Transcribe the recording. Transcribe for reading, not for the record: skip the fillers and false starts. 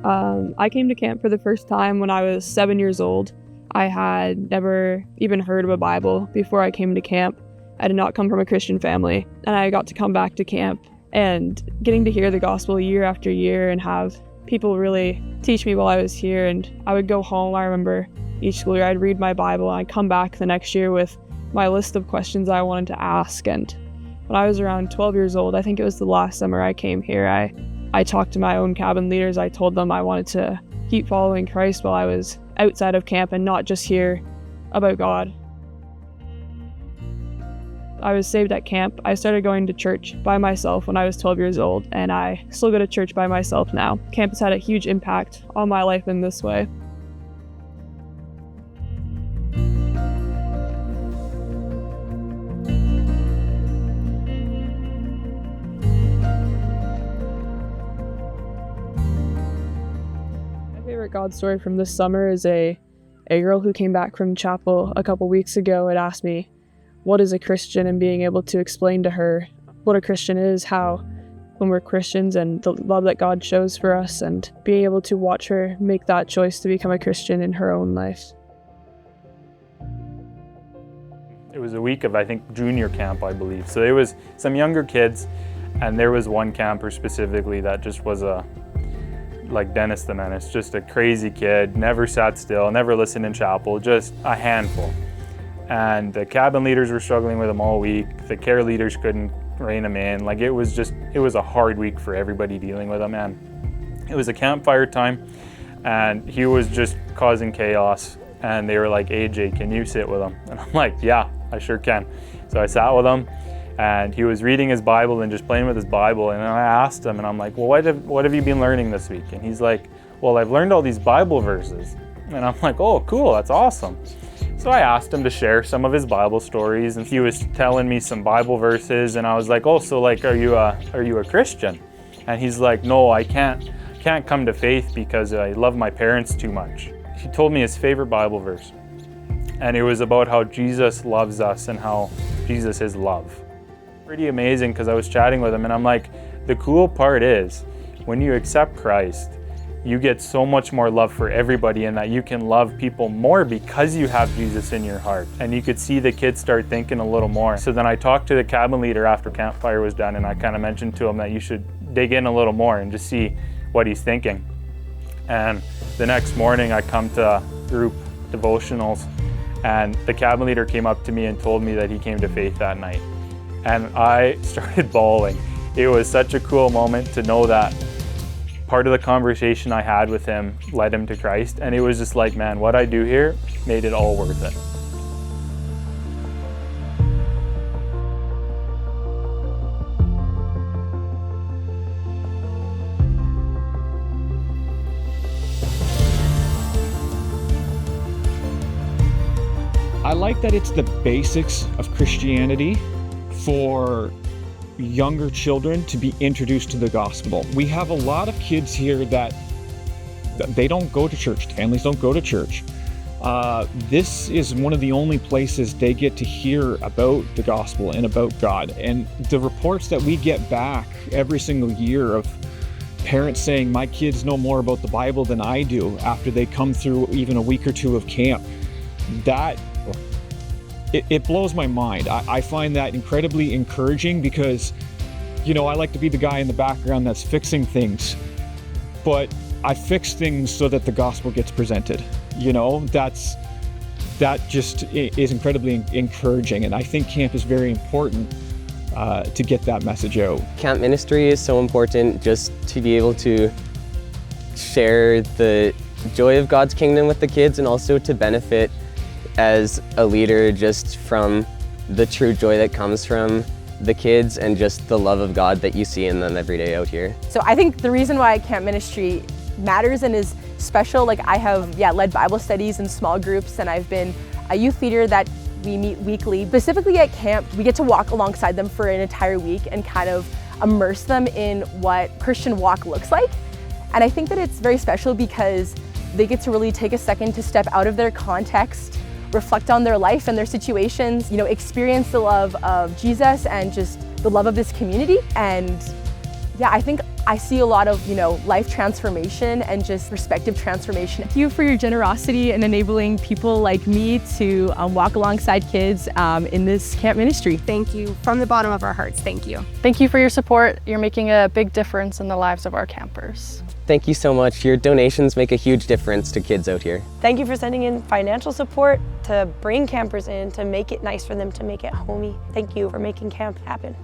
I came to camp for the first time when I was 7 years old. I had never even heard of a Bible before I came to camp. I did not come from a Christian family, and I got to come back to camp and getting to hear the gospel year after year and have people really teach me while I was here. And I would go home. I remember each school year I'd read my Bible and I'd come back the next year with my list of questions I wanted to ask. And when I was around 12 years old, I think it was the last summer I came here, I talked to my own cabin leaders. I told them I wanted to keep following Christ while I was outside of camp and not just hear about God. I was saved at camp. I started going to church by myself when I was 12 years old, and I still go to church by myself now. Camp has had a huge impact on my life in this way. My favorite God story from this summer is a girl who came back from chapel a couple weeks ago and asked me, what is a Christian, and being able to explain to her what a Christian is, how when we're Christians and the love that God shows for us, and being able to watch her make that choice to become a Christian in her own life. It was a week of, I think, junior camp, I believe. So there was some younger kids, and there was one camper specifically that just was like Dennis the Menace, just a crazy kid, never sat still, never listened in chapel, just a handful. And the cabin leaders were struggling with him all week. The care leaders couldn't rein him in. Like it was a hard week for everybody dealing with him. And it was a campfire time, and he was just causing chaos. And they were like, AJ, can you sit with him? And I'm like, yeah, I sure can. So I sat with him, and he was reading his Bible and just playing with his Bible. And I asked him, and I'm like, well, what have you been learning this week? And he's like, well, I've learned all these Bible verses. And I'm like, oh, cool, that's awesome. So I asked him to share some of his Bible stories, and he was telling me some Bible verses, and I was like, oh, so like, are you a Christian? And he's like, no, I can't come to faith because I love my parents too much. He told me his favorite Bible verse, and it was about how Jesus loves us and how Jesus is love. Pretty amazing, because I was chatting with him, and I'm like, the cool part is when you accept Christ, you get so much more love for everybody, and that you can love people more because you have Jesus in your heart. And you could see the kids start thinking a little more. So then I talked to the cabin leader after campfire was done, and I kind of mentioned to him that you should dig in a little more and just see what he's thinking. And the next morning I come to group devotionals, and the cabin leader came up to me and told me that he came to faith that night. And I started bawling. It was such a cool moment to know that part of the conversation I had with him led him to Christ, and it was just like, man, what I do here made it all worth it. I like that it's the basics of Christianity for younger children to be introduced to the gospel. We have a lot of kids here that they don't go to church. Families don't go to church. This is one of the only places they get to hear about the gospel and about God. And the reports that we get back every single year of parents saying, my kids know more about the Bible than I do after they come through even a week or two of camp, it blows my mind. I find that incredibly encouraging because, you know, I like to be the guy in the background that's fixing things, but I fix things so that the gospel gets presented. You know, that just is incredibly encouraging, and I think camp is very important to get that message out. Camp ministry is so important, just to be able to share the joy of God's kingdom with the kids, and also to benefit as a leader just from the true joy that comes from the kids and just the love of God that you see in them every day out here. So I think the reason why camp ministry matters and is special, like I have led Bible studies in small groups, and I've been a youth leader that we meet weekly. Specifically at camp, we get to walk alongside them for an entire week and kind of immerse them in what Christian walk looks like. And I think that it's very special because they get to really take a second to step out of their context, reflect on their life and their situations, you know, experience the love of Jesus and just the love of this community. And Yeah, I think I see a lot of, life transformation and just perspective transformation. Thank you for your generosity and enabling people like me to walk alongside kids in this camp ministry. Thank you from the bottom of our hearts. Thank you. Thank you for your support. You're making a big difference in the lives of our campers. Thank you so much. Your donations make a huge difference to kids out here. Thank you for sending in financial support to bring campers in, to make it nice for them, to make it homey. Thank you for making camp happen.